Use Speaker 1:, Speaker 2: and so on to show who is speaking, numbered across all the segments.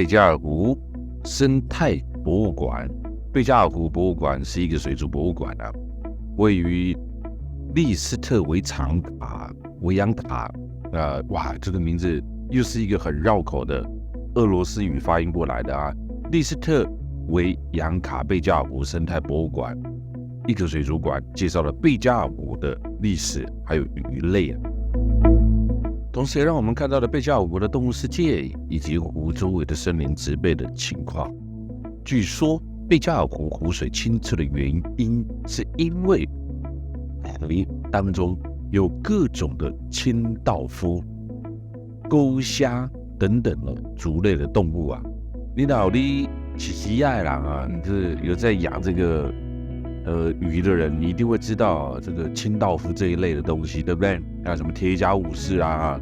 Speaker 1: 贝加尔湖生态博物馆。贝加尔湖博物馆是一个水族博物馆啊，位于利斯特维扬卡。哇，这个名字又是一个很绕口的俄罗斯语发音过来的啊。利斯特维扬卡贝加尔湖生态博物馆，一个水族馆，介绍了贝加尔湖的历史还有鱼类啊。同时也让我们看到了贝加尔湖的动物世界以及湖周围的森林植被的情况。据说贝加尔湖湖水清澈的原因是因为海当中有各种的清道夫、钩虾等等的族类的动物啊。你老的喜爱郎啊，你是有在养这个鱼的人，你一定会知道这个清道夫这一类的东西，对不对？还有什么铁甲武士啊？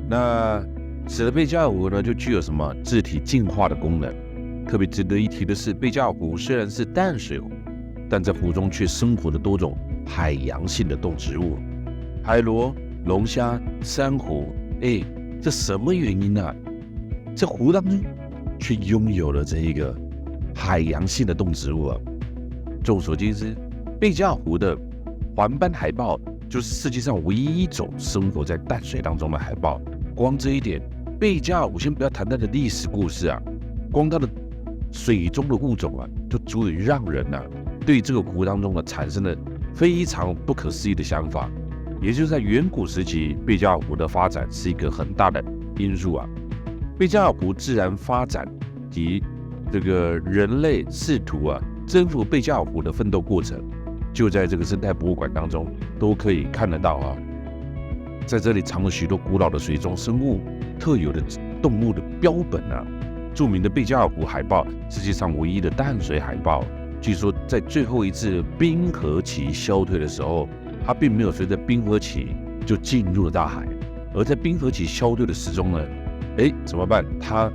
Speaker 1: 那使得贝加尔湖呢，就具有什么自体净化的功能。特别值得一提的是，贝加尔湖虽然是淡水湖，但在湖中却生活着多种海洋性的动植物，海螺、龙虾、珊瑚。这什么原因啊？这湖当中却拥有了这一个海洋性的动植物啊。众所皆知，贝加尔湖的环斑海豹就是世界上唯一一种生活在淡水当中的海豹。光这一点，贝加尔湖先不要谈它的历史故事啊，光它的水中的物种啊，就足以让人对这个湖当中产生了非常不可思议的想法。也就是在远古时期，贝加尔湖的发展是一个很大的因素啊。贝加尔湖自然发展及这个人类试图征服贝加尔湖的奋斗过程，就在这个生态博物馆当中都可以看得到啊。在这里藏了许多古老的水中生物特有的动物的标本啊。著名的贝加尔湖海豹，世界上唯一的淡水海豹，据说在最后一次冰河期消退的时候，它并没有随着冰河期就进入了大海，而在冰河期消退的时钟呢，怎么办？它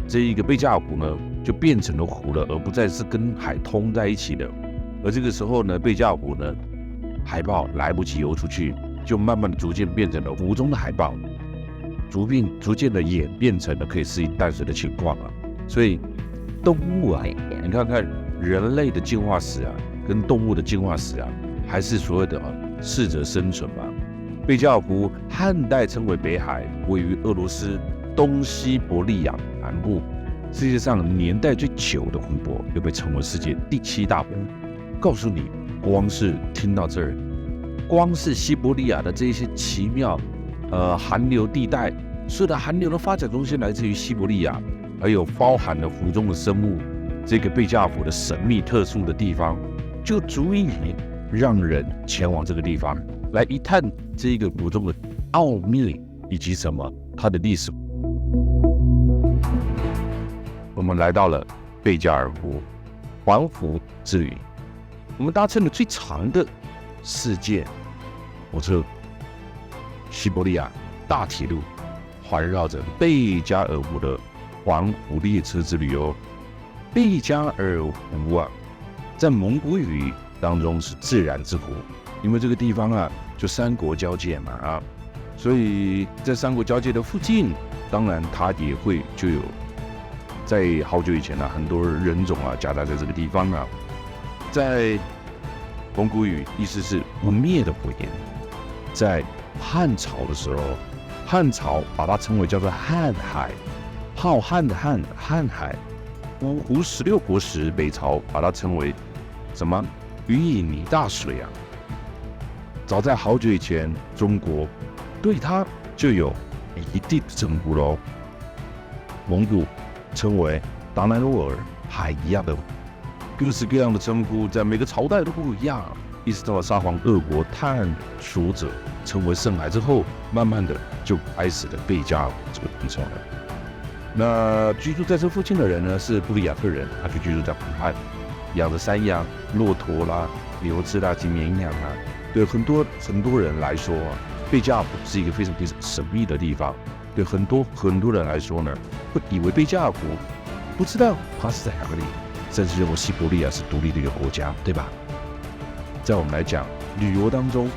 Speaker 1: 这一个贝加尔湖呢，就变成了湖了，而不再是跟海通在一起的。而这个时候呢，贝加尔湖呢，海豹来不及游出去，就慢慢的逐渐变成了湖中的海豹，逐渐的演变成了可以适应淡水的情况啊。所以动物啊，你看看人类的进化史啊，跟动物的进化史啊，还是所谓的适者生存嘛。贝加尔湖汉代称为北海，位于俄罗斯东西伯利亚南部，世界上年代最久的湖泊，又被称为世界第7大湖。告诉你，光是听到这儿，光是西伯利亚的这些奇妙寒流地带，所有的寒流的发展中心来自于西伯利亚，还有包含了湖中的生物，这个贝加尔湖的神秘特殊的地方，就足以让人前往这个地方来一探这一个湖中的奥秘以及什么它的历史。我们来到了贝加尔湖环湖之旅，我们搭乘了最长的世界火车西伯利亚大铁路，环绕着贝加尔湖的环湖列车之旅哦。贝加尔湖啊，在蒙古语当中是自然之湖，因为这个地方就三国交界嘛所以在三国交界的附近，当然它也会就有在好久以前很多人种夹杂在这个地方在蒙古语意思是不灭的火焰。在汉朝的时候，汉朝把它称为叫做瀚海，浩瀚的瀚，瀚海。五胡16国时，北朝把它称为什么？鱼以泥大水啊！早在好久以前，中国对它就有一定的称呼喽。蒙古称为达兰若尔，海一样的，各式各样的称呼，在每个朝代都不一样。一直到了沙皇俄国探索者成为圣海之后，慢慢的就开始了贝加尔湖这个名称了。那居住在这附近的人呢，是布里亚特人，他就居住在湖畔，养着山羊、骆驼啦、牛只啦及绵羊对很多人来说贝加尔湖是一个非常非常神秘的地方。对很多人来说呢，会以为贝加尔湖不知道它是在哪里，甚至认为西伯利亚是独立的一个国家，对吧？在我们来讲，旅游当中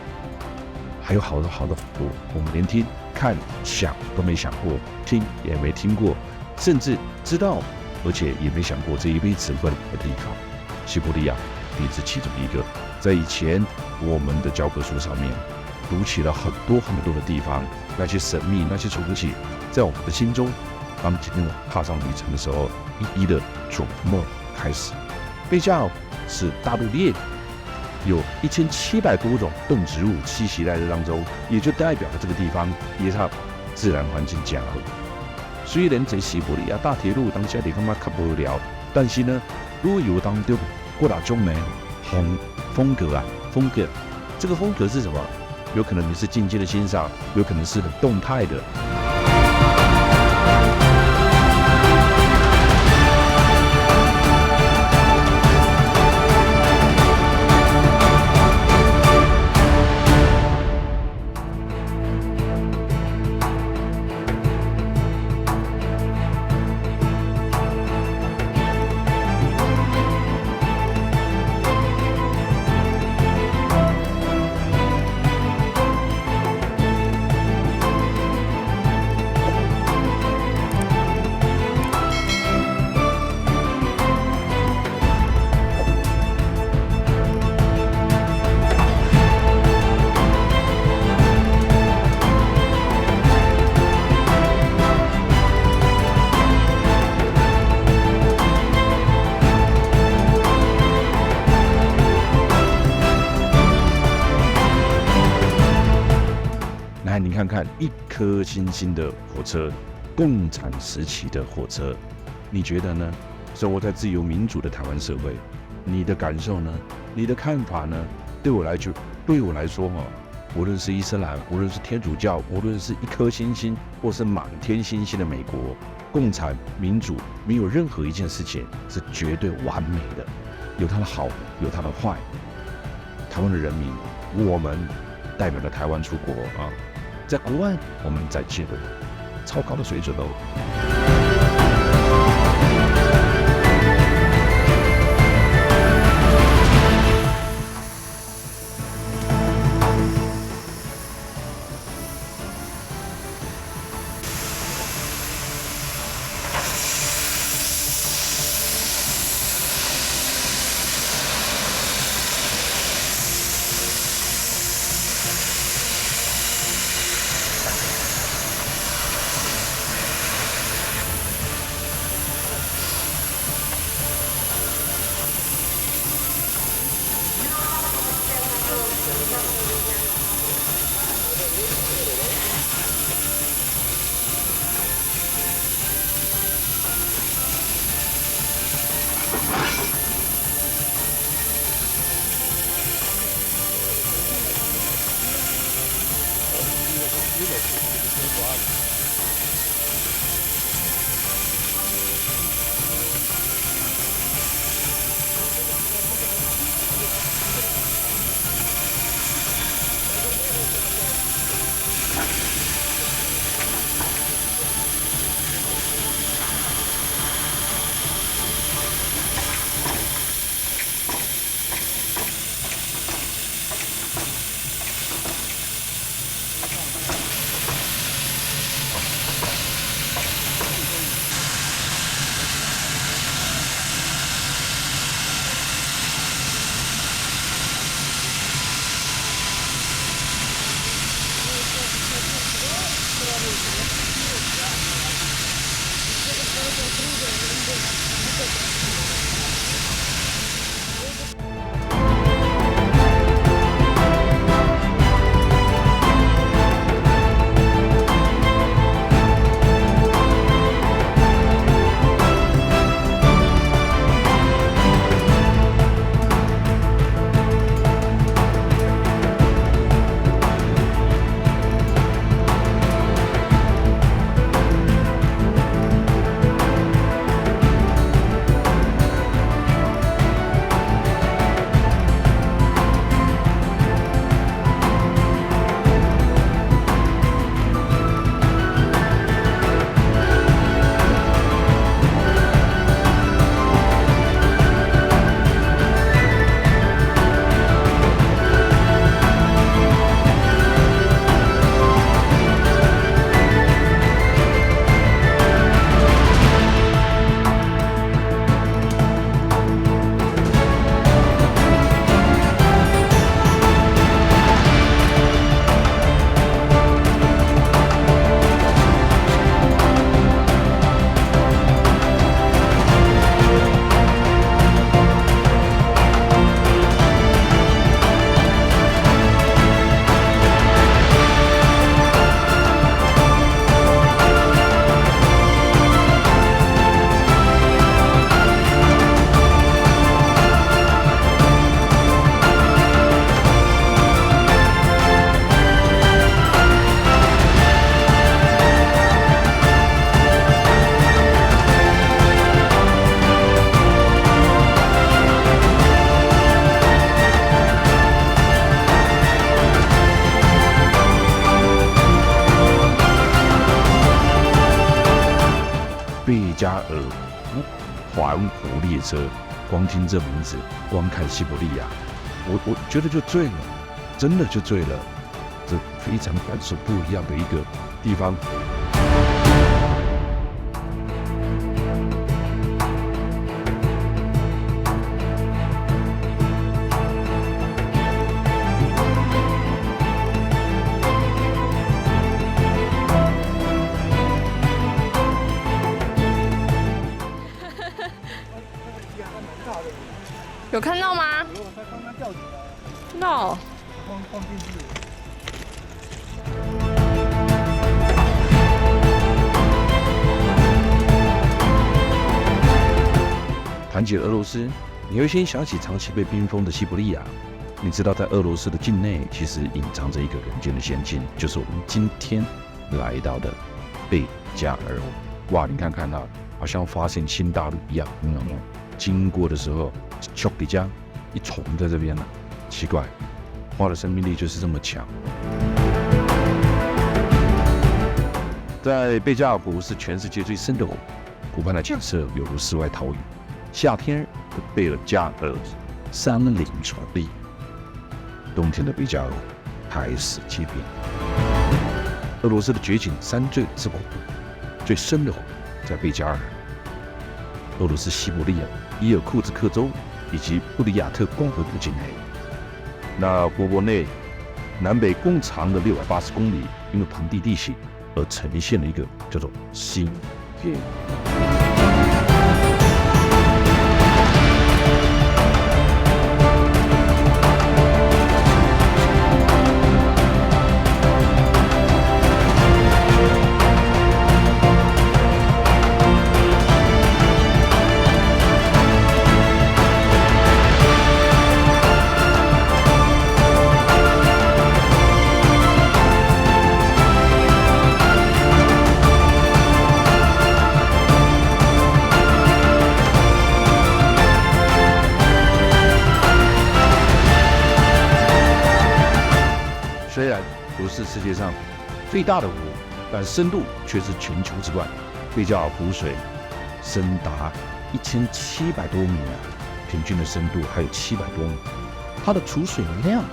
Speaker 1: 还有好多好多湖，我们连听、看、想都没想过，听也没听过。甚至知道，而且也没想过这一辈子会来的地方。西伯利亚也是其中一个。在以前我们的教科书上面读起了很多很多的地方，那些神秘、那些东西，在我们的心中，当今天我们踏上旅程的时候，一一的琢磨开始。贝加尔是大陆列有1700多种动植物栖息在这当中，也就代表了这个地方也是自然环境佳好。虽然在西伯利亚大铁路当下你感觉较无聊，但是呢，旅游当中过哪种呢风格啊，风格，这个风格是什么？有可能你是静静的欣赏，有可能是很动态的。来，你看看一颗星星的火车，共产时期的火车，你觉得呢？生活在自由民主的台湾社会，你的感受呢？你的看法呢？对我来说无论是伊斯兰，无论是天主教，无论是一颗星星，或是满天星星的美国，共产民主没有任何一件事情是绝对完美的，有它的好，有它的坏。台湾的人民，我们代表了台湾出国啊，在国外我们展现了超高的水准哦。盘湖列车，光听这名字，光看西伯利亚，我觉得就醉了，真的就醉了。这非常感受不一样的一个地方。
Speaker 2: 有看到吗？
Speaker 3: 有，它刚刚吊起来，
Speaker 2: 看到。
Speaker 3: 放进去。
Speaker 1: 谈起俄罗斯，你会先想起长期被冰封的西伯利亚。你知道，在俄罗斯的境内，其实隐藏着一个人间的仙境，就是我们今天来到的贝加尔。哇，你看看啊，好像发现新大陆一样，经过的时候，咻一下，一虫在这边了，奇怪，花的生命力就是这么强。在贝加尔湖是全世界最深的湖，湖畔的景色犹如世外桃源。夏天的贝尔加尔山林丛立，冬天的贝加尔湖海死皆边。俄罗斯的绝景山最之湖，最深的湖在贝加尔。俄罗斯西伯利亚、伊尔库茨克州以及布里亚特共和国境内。那国内南北共长的680公里，因为盆地地形而呈现了一个叫做新月。虽然不是世界上最大的湖，但深度却是全球之冠。贝加尔湖水深达1700多米啊，平均的深度还有700多米。它的储水量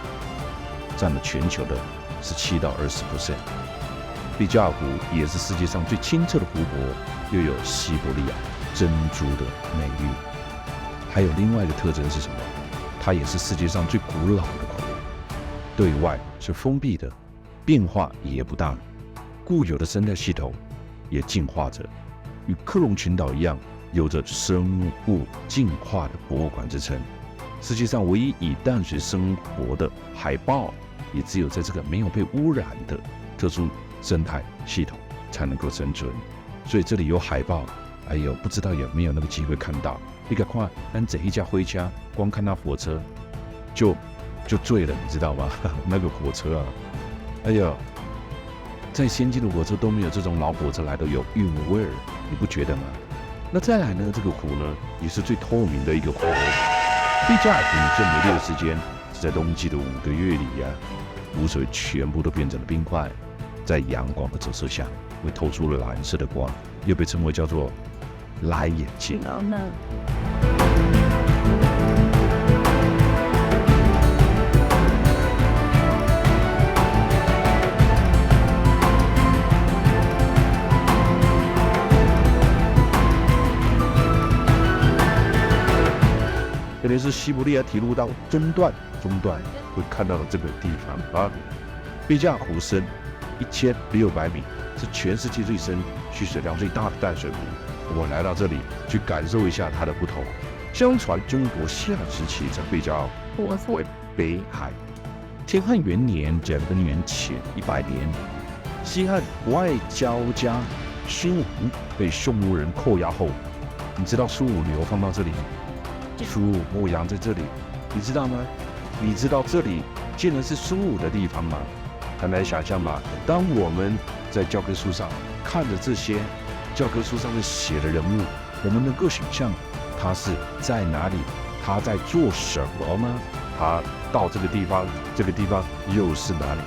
Speaker 1: 占了全球的17到20%。贝加尔湖也是世界上最清澈的湖泊，又有西伯利亚珍珠的美誉。还有另外一个特征是什么？它也是世界上最古老的湖。对外是封闭的，变化也不大，固有的生态系统也进化着，与克隆群岛一样，有着生物进化的博物馆之称。世界上唯一以淡水生活的海豹，也只有在这个没有被污染的特殊生态系统才能够生存。所以这里有海豹，哎呦，不知道有没有那个机会看到。你看，咱这一架回家，光看那火车就醉了，你知道吗？那个火车啊，哎呦，再先进的火车都没有这种老火车来的有韵味儿，你不觉得吗？那再来呢，这个湖呢，也是最透明的一个湖。贝加尔湖最美丽的时间是在冬季的5个月里呀，湖水全部都变成了冰块，在阳光的折射下，会透出了蓝色的光，又被称为叫做蓝眼睛。这里是西伯利亚铁路道中段会看到的这个地方啊。贝加尔湖深1600米，是全世界最深、蓄水量最大的淡水湖。我们来到这里去感受一下它的不同。相传中国西汉时期在贝加尔湖为北海。天汉元年2个年前100年，西汉外交家孙武被匈奴人扣押后，你知道孙武流放到这里吗？孙武牧羊在这里，你知道吗？你知道这里竟然是孙武的地方吗？很难想象吧？当我们在教科书上看着这些教科书上面写的人物，我们能够想象他是在哪里，他在做什么吗？他到这个地方，这个地方又是哪里？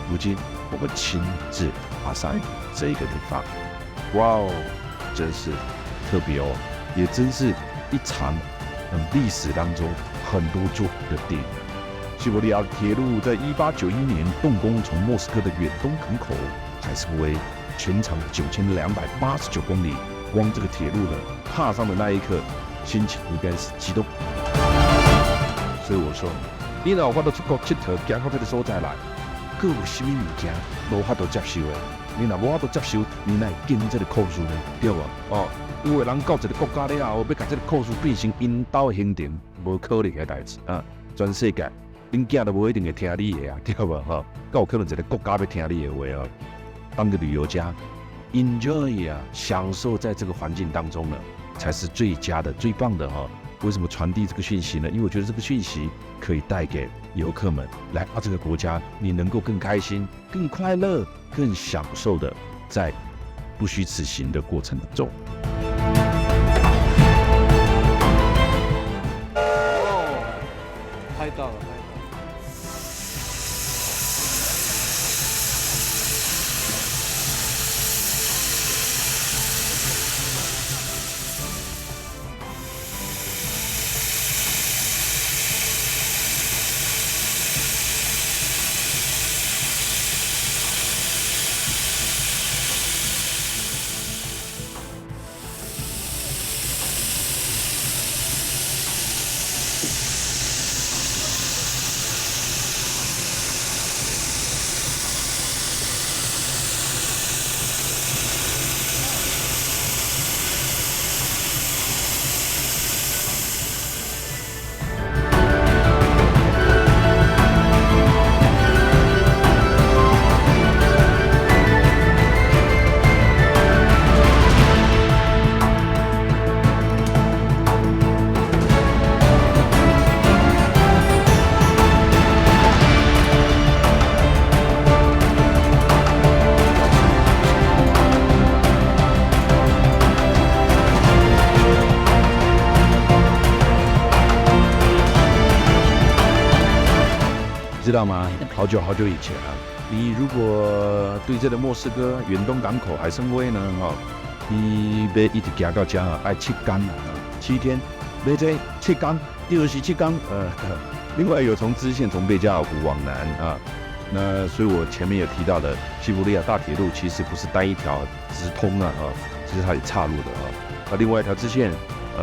Speaker 1: 如今我们亲自爬上这个地方，哇哦，真是特别哦！也真是一场历史当中很多作的电影。西伯利亚铁路在1891年动工，从莫斯科的远东港口海参崴，全长9289公里。光这个铁路呢，踏上的那一刻，心情应该是激动。所以我说，你若有法度出国佚佗，行到这个所在来，佫有什么物件无法度接受的？你若无法度接受，你哪会经这个考试呢？对吧？哦，有的人到一个国家了后，要把这个考试变成引导行程，无可能的代志啊！全世界，恁囝都无一定会听你的啊，对吧？哈，敢有可能一个国家要听你的话啊？当个旅游家 ，enjoy 啊，享受在这个环境当中呢，才是最佳的、最棒的哈。为什么传递这个讯息呢？因为我觉得这个讯息可以带给游客们来到这个国家，你能够更开心、更快乐、更享受的在不虚此行的过程当中。
Speaker 3: 哦，拍到了，拍到了。
Speaker 1: 知道吗？好久好久以前啊，你如果对这个莫斯科远东港口海参崴呢，你要一直行到家啊，要7天啊，7天，要这7天，就是7天。另外有从支线从贝加尔湖往南啊，那所以我前面有提到的西伯利亚大铁路其实不是单一条直通啊，其实它也岔路的啊。那另外一条支线，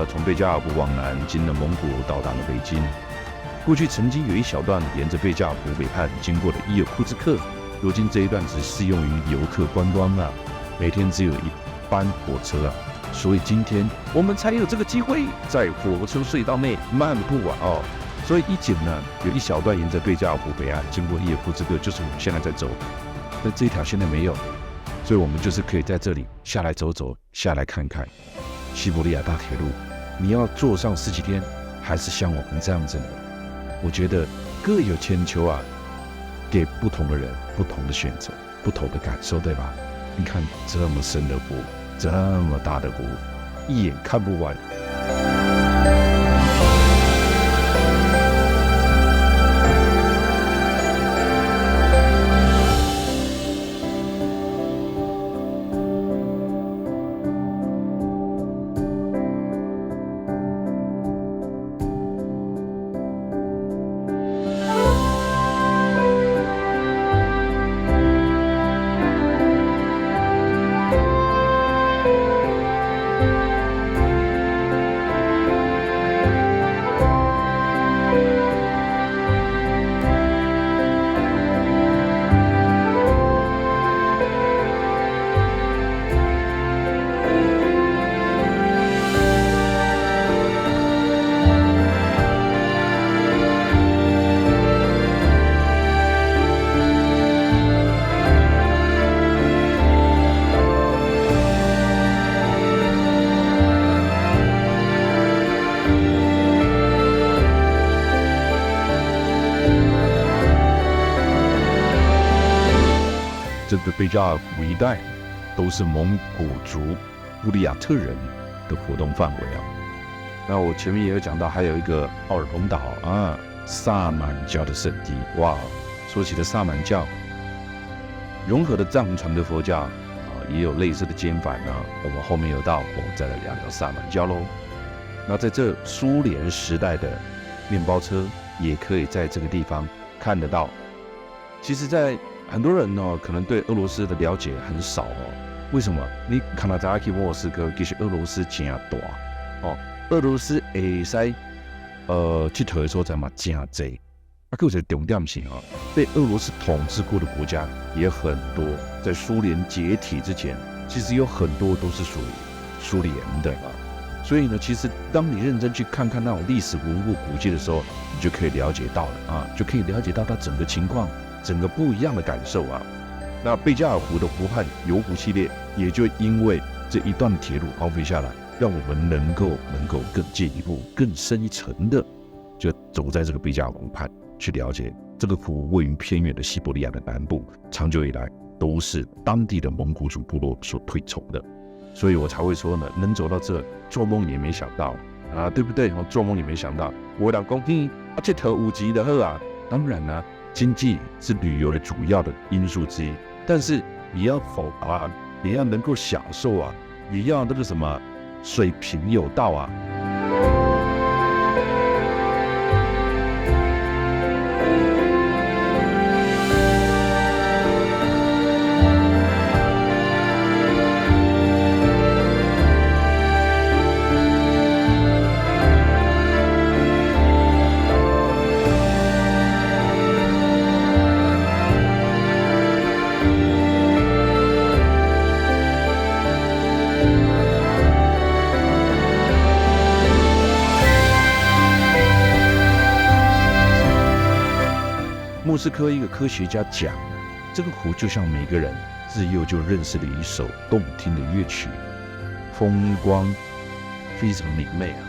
Speaker 1: 从贝加尔湖往南经了蒙古到达了北京。过去曾经有一小段沿着贝加尔湖北岸经过的伊尔库兹克，如今这一段只适用于游客观光啊，每天只有1班火车啊，所以今天我们才有这个机会在火车隧道内漫步啊哦。所以一景呢有一小段沿着贝加尔湖北岸经过伊尔库兹克，就是我们现在在走，但这一条现在没有，所以我们就是可以在这里下来走走，下来看看西伯利亚大铁路。你要坐上10几天，还是像我们这样子呢？我觉得各有千秋啊，给不同的人不同的选择，不同的感受，对吧？你看这么深的湖，这么大的湖，一眼看不完。这个贝加尔湖一带都是蒙古族布里亚特人的活动范围啊。那我前面也有讲到，还有一个奥尔彭岛啊，萨满教的圣地。哇，说起的萨满教，融合了藏传的佛教啊，也有类似的煎法呢。我们后面有到，我们再来聊聊萨满教喽。那在这苏联时代的面包车，也可以在这个地方看得到。其实，在很多人呢，可能对俄罗斯的了解很少哦。为什么？你看到在去莫斯科，其实俄罗斯真大哦。俄罗斯会使去佗的所在嘛，真多。还有一个重点是哦，被俄罗斯统治过的国家也很多。在苏联解体之前，其实有很多都是属于苏联的啊。所以呢，其实当你认真去看看那种历史文物古迹的时候，你就可以了解到了啊，就可以了解到它整个情况，整个不一样的感受啊。那贝加尔湖的湖畔游湖系列，也就因为这一段铁路荒废下来，让我们能够更进一步、更深一层的，就走在这个贝加尔湖畔，去了解这个湖位于偏远的西伯利亚的南部，长久以来都是当地的蒙古族部落所推崇的。所以我才会说呢，能走到这，做梦也没想到啊，对不对？做梦也没想到。我老公这头5级的喝啊，当然呢、经济是旅游的主要的因素之一，但是你要也要能够享受啊，也要那个什么水平有道啊。莫斯科一个科学家讲，这个湖就像每个人自幼就认识的一首动听的乐曲，风光非常明媚啊，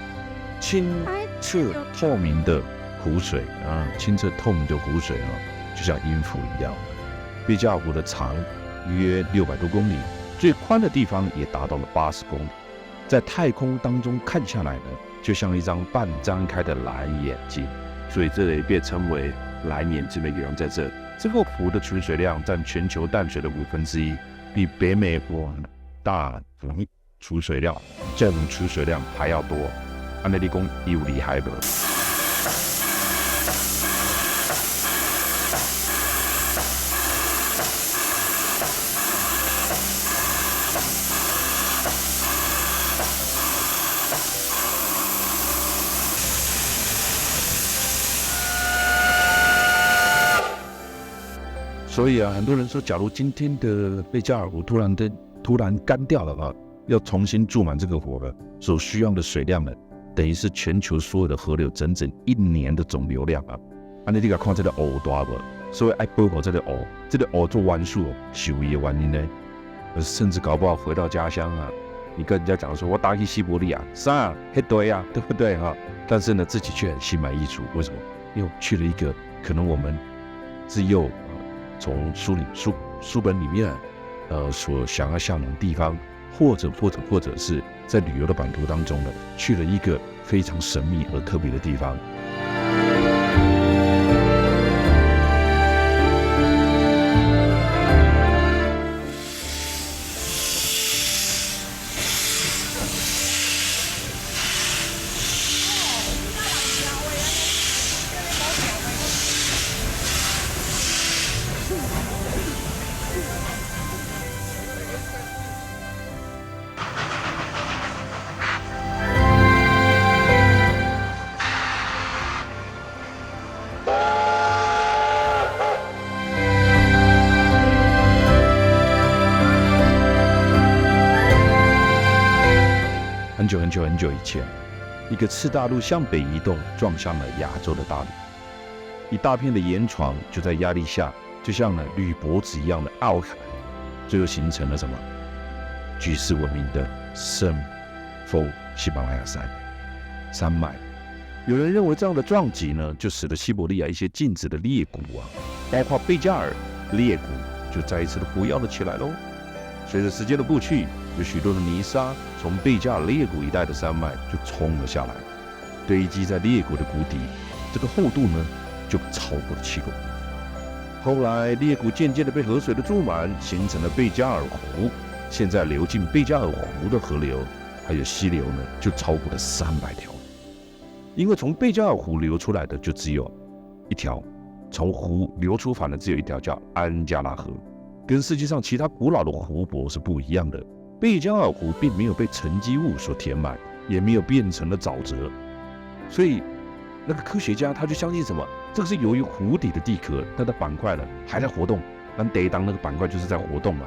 Speaker 1: 清澈透明的湖水啊，清澈透明的湖水啊，就像音符一样。贝加尔湖的长约600多公里，最宽的地方也达到了80公里，在太空当中看下来呢，就像一张半张开的蓝眼睛，所以这也被称为蓝眼睛的原因在这。这个湖的储水量占全球淡水的1/5，比北美国大储水量、这种储水量还要多。按理讲有厉害的。所以啊，很多人说，假如今天的贝加尔湖突然干掉了啊，要重新注满这个湖了，所需要的水量呢，等于是全球所有的河流整整1年的总流量啊！啊，你看这个湖大不？所以爱保护这个湖做弯数受益的原因呢，甚至搞不好回到家乡啊，你跟人家讲说，我打去西伯利亚，啥那堆啊，对不对啊？但是呢，自己却很心满意足，为什么？因为去了一个可能我们自幼从书本里面所想要向往的地方，或者是在旅游的版图当中呢，去了一个非常神秘而特别的地方。很久以前，一个次大陆向北移动，撞向了亚洲的大陆。一大片的岩床就在压力下，就像呢铝箔纸一样的凹开，最后形成了什么？举世闻名的圣弗喜马拉雅山脉。有人认为这样的撞击呢，就使得西伯利亚一些静止的裂谷啊，包括贝加尔裂谷，就再一次的活跃了起来喽。随着时间的过去，有许多的泥沙从贝加尔裂谷一带的山脉就冲了下来，堆积在裂谷的谷底，这个厚度呢就超过了7公里。后来裂谷渐渐的被河水的注满，形成了贝加尔湖。现在流进贝加尔湖的河流还有溪流呢，就超过了300条。因为从贝加尔湖流出来的就只有一条，从湖流出反的只有一条，叫安加拉河，跟世界上其他古老的湖泊是不一样的。贝加尔湖并没有被沉积物所填满，也没有变成了沼泽，所以那个科学家他就相信什么？这个是由于湖底的地壳，它的板块呢还在活动，那得当那个板块就是在活动嘛，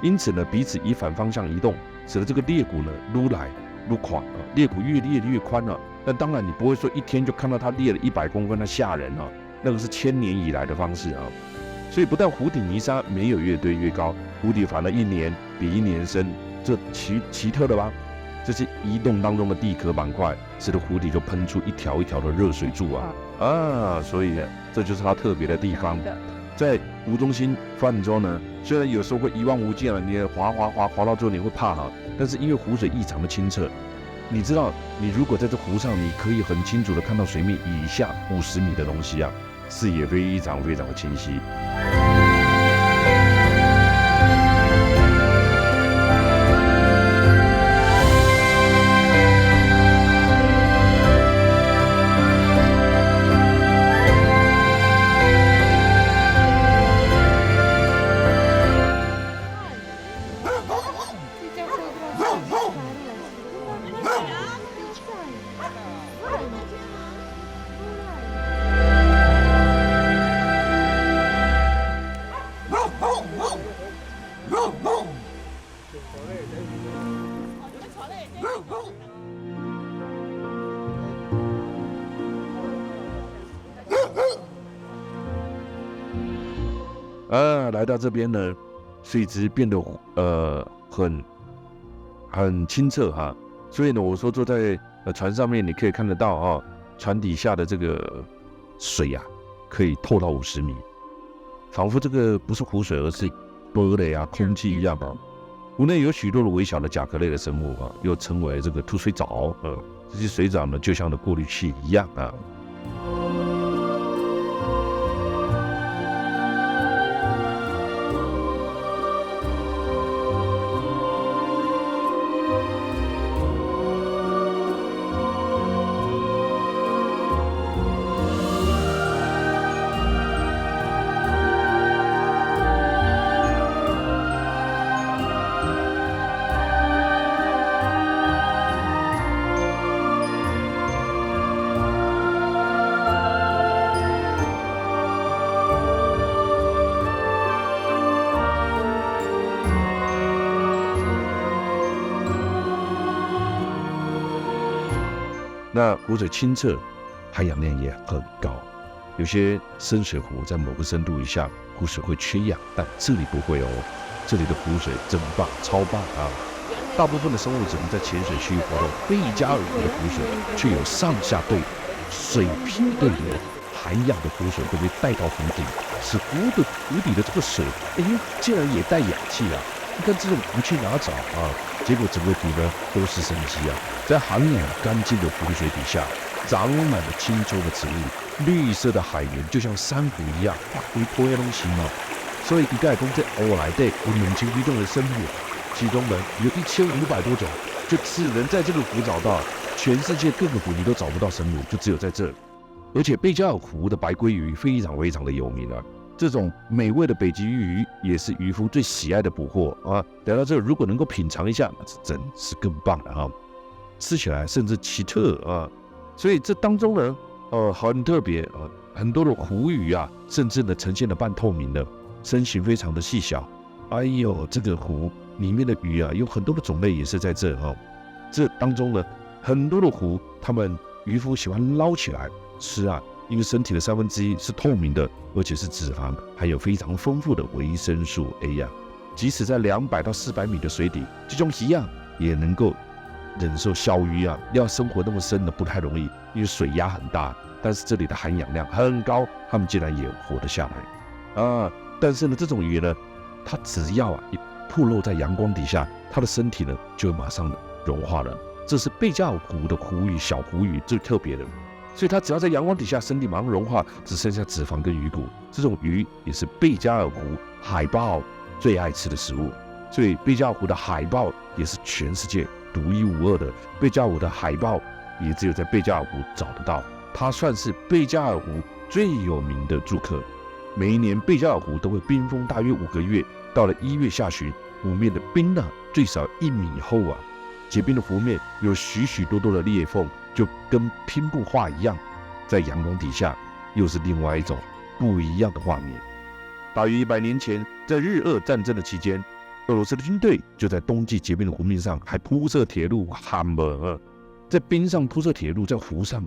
Speaker 1: 因此呢彼此以反方向移动，使得这个裂谷呢撸来撸宽，裂谷越裂越宽了。但当然你不会说一天就看到它裂了100公分，那吓人啊，那个是1000年以来的方式啊。所以不但湖底泥沙没有越堆越高，湖底反而一年比一年深，这奇特了吧？这是移动当中的地壳板块，使得湖底就喷出一条一条的热水柱啊，所以这就是它特别的地方。在湖中心泛舟呢，虽然有时候会一望无际了，你滑到最后你会怕哈，但是因为湖水异常的清澈，你知道，你如果在这湖上，你可以很清楚的看到水面以下50米的东西啊，视野非常非常的清晰。来到这边呢，水质变得很清澈哈，所以呢，我说坐在船上面，你可以看得到啊，船底下的这个水啊，可以透到50米，仿佛这个不是湖水，而是玻璃啊、空气一样啊。湖内有许多的微小的甲壳类的生物啊，又称为这个吐水藻，这些水藻呢，就像的过滤器一样啊。那湖水清澈，含氧量也很高。有些深水湖在某个深度以下，湖水会缺氧，但这里不会哦。这里的湖水真棒，超棒啊！大部分的生物只能在浅水区域活动，贝加尔湖的湖水却有上下对水平对流，含氧的湖水会被带到湖底，使湖底的这个水，竟然也带氧气啊！你看这种湖去哪找啊？结果整个湖呢都是生机啊！在含氧干净的湖水底下，长满了青葱的植物，绿色的海源就像珊瑚一样，会拖下东西嘛。所以一概公这欧来对有2000多种的生物，其中呢有1500多种，就只能在这个湖找到，全世界各个湖你都找不到生物，就只有在这。而且贝加尔湖的白鲑鱼非常非常的有名啊。这种美味的北极鱼也是渔夫最喜爱的捕获啊！来到这如果能够品尝一下，那是真是更棒了啊！吃起来甚至奇特啊！所以这当中呢，很特别啊，很多的湖鱼啊，甚至呢呈现了半透明的，身形非常的细小。哎呦，这个湖里面的鱼啊，有很多的种类也是在这啊。这当中呢，很多的湖，他们渔夫喜欢捞起来吃啊。因为身体的1/3是透明的，而且是脂肪，还有非常丰富的维生素 A 呀。即使在200到400米的水底，这种鱼啊也能够忍受小鱼啊，要生活那么深的不太容易，因为水压很大。但是这里的含氧量很高，它们竟然也活得下来啊！但是呢，这种鱼呢，它只要一暴露在阳光底下，它的身体呢就会马上融化了。这是贝加尔湖的湖鱼，小湖鱼最特别的。所以它只要在阳光底下，身体马上融化，只剩下脂肪跟鱼骨。这种鱼也是贝加尔湖海豹最爱吃的食物。所以贝加尔湖的海豹也是全世界独一无二的。贝加尔湖的海豹也只有在贝加尔湖找得到，它算是贝加尔湖最有名的住客。每一年贝加尔湖都会冰封大约5个月，到了1月下旬，湖面的冰最少1米厚啊。结冰的湖面有许许多多的裂缝，就跟拼布画一样，在阳光底下又是另外一种不一样的画面。大约100年前，在日俄战争的期间，俄罗斯的军队就在冬季结冰的湖面上还铺设铁路，在冰上铺设铁路，在湖上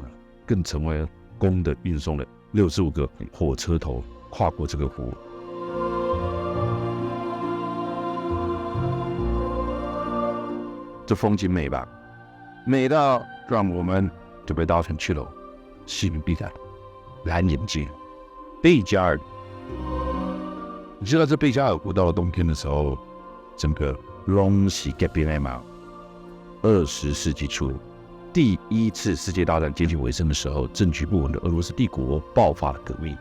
Speaker 1: 更成为公的运送了65个火车头跨过这个湖。这风景美吧？美到让我们就被带上去了西米比的蓝眼睛贝加尔。你知道这贝加尔湖到了冬天的时候，整个拢是结冰的吗？20世纪初，第1次世界大战接近尾声的时候，政局不稳的俄罗斯帝国爆发了革命。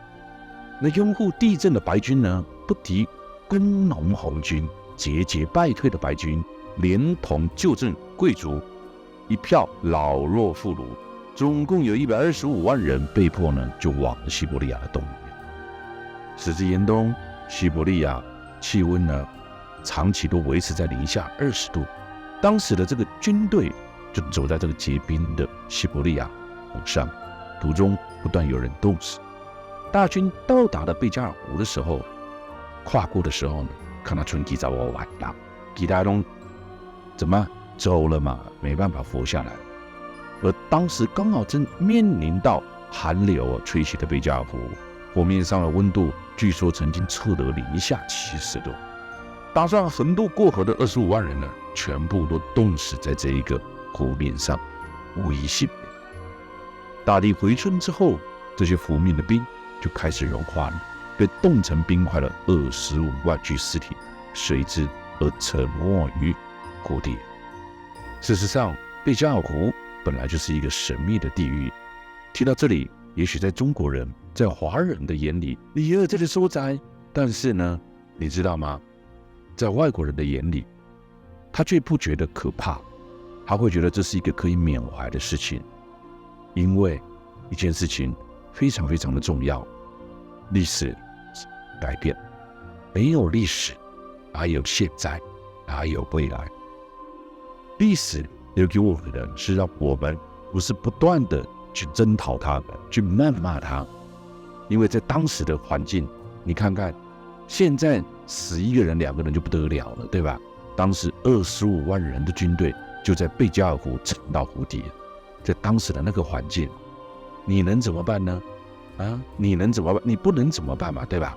Speaker 1: 那拥护地震的白军呢，不敌工农红军，节节败退的白军，连同旧镇贵族，一票老弱妇孺，总共有125万人被迫就往西伯利亚的东面。时至严冬，西伯利亚气温长期都维持在零下20度。当时的这个军队就走在这个结冰的西伯利亚湖上，途中不断有人冻死。大军到达了贝加尔湖的时候，跨过的时候看到春季早我晚了，其他人怎么走了嘛，没办法活下来。而当时刚好正面临到寒流吹袭的贝加尔湖，湖面上的温度据说曾经测得零下70度。打算横渡过河的25万人全部都冻死在这一个湖面上，无一幸免。大地回春之后，这些湖面的冰就开始融化了，被冻成冰块的25万具尸体随之而沉没于湖底。事实上，贝加尔湖本来就是一个神秘的地域。听到这里，也许在中国人、在华人的眼里，你也有这里所在，但是呢，你知道吗？在外国人的眼里，他却不觉得可怕，他会觉得这是一个可以缅怀的事情，因为一件事情非常非常的重要。历史改变，没有历史，哪有现在，哪有未来？历史留给我们的是让我们不是不断的去征讨它，去谩骂它，因为在当时的环境，你看看，现在死1个人、2个人就不得了了，对吧？当时25万人的军队就在贝加尔湖沉到湖底，在当时的那个环境，你能怎么办呢？你能怎么办？你不能怎么办嘛，对吧？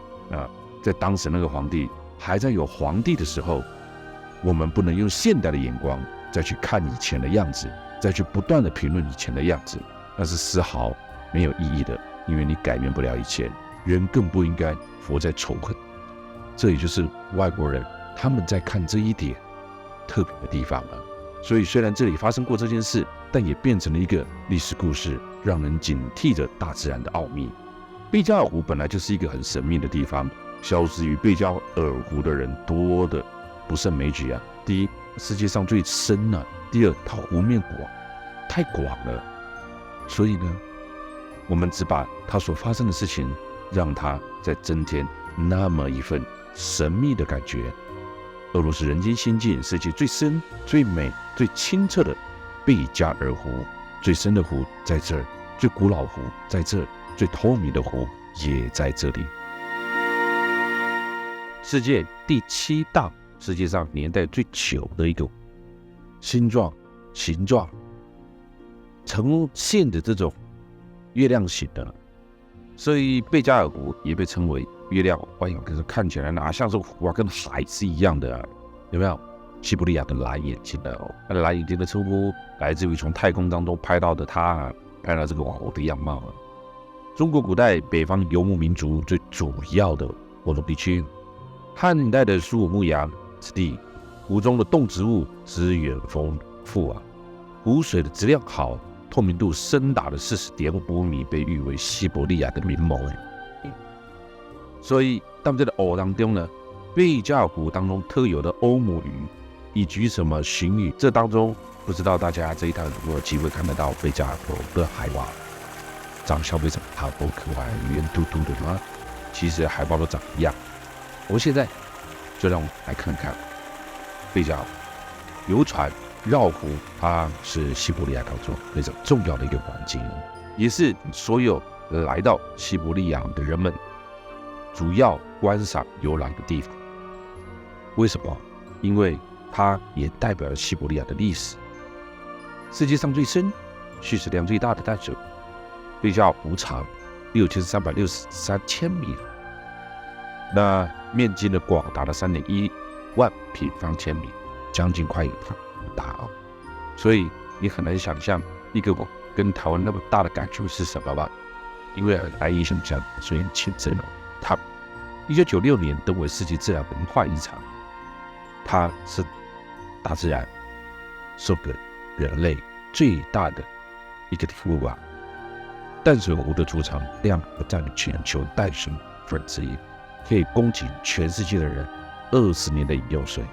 Speaker 1: 在当时那个皇帝还在有皇帝的时候，我们不能用现代的眼光再去看以前的样子，再去不断的评论以前的样子，那是丝毫没有意义的，因为你改变不了以前。人更不应该活在仇恨。这也就是外国人他们在看这一点特别的地方了。所以虽然这里发生过这件事，但也变成了一个历史故事，让人警惕着大自然的奥秘。贝加尔湖本来就是一个很神秘的地方，消失于贝加尔湖的人多的不胜枚举啊。第一，世界上最深了；第二，它湖面广，太广了。所以呢，我们只把它所发生的事情，让它再增添那么一份神秘的感觉。俄罗斯人间仙境，世界最深、最美、最清澈的贝加尔湖，最深的湖在这儿，最古老湖在这儿，最透明的湖也在这里。世界第7大，世界上年代最久的一个形状呈现的这种月亮形的，所以贝加尔湖也被称为月亮。哎呦，可是看起来哪像是湖啊，跟海是一样的，有没有？西伯利亚的蓝眼睛的蓝眼睛的称呼来自于从太空当中拍到的它拍到这个湖的样貌。中国古代北方游牧民族最主要的活动地区，汉代的苏武牧羊之地，湖中的动植物资源丰富啊，湖水的质量好，透明度深达的40.5米，被誉为西伯利亚的明眸。所以，当这个湖当中呢，贝加尔湖当中特有的欧姆鱼，以及什么鲟鱼，这当中不知道大家这一趟有没有机会看得到贝加尔湖的海蛙，长相非常好可爱，圆嘟嘟的嘛，其实海豹都长一样。我们现在就让我们来看看贝加尔湖游船绕湖，它是西伯利亚当中非常重要的一个环境，也是所有来到西伯利亚的人们主要观赏游览的地方。为什么？因为它也代表了西伯利亚的历史。世界上最深、蓄水量最大的淡水贝加尔湖长6363千米，那面积呢广达了3.1万平方千米，将近快很大哦。所以你很难想象一个跟台湾那么大的感触是什么吧？因为很难以想象，所以很清真哦。它1996年登为世界自然文化遗产，它是大自然送给人类最大的一个礼物吧。淡水湖的储藏量占全球淡水1/4，可以供给全世界的人20年的饮用水。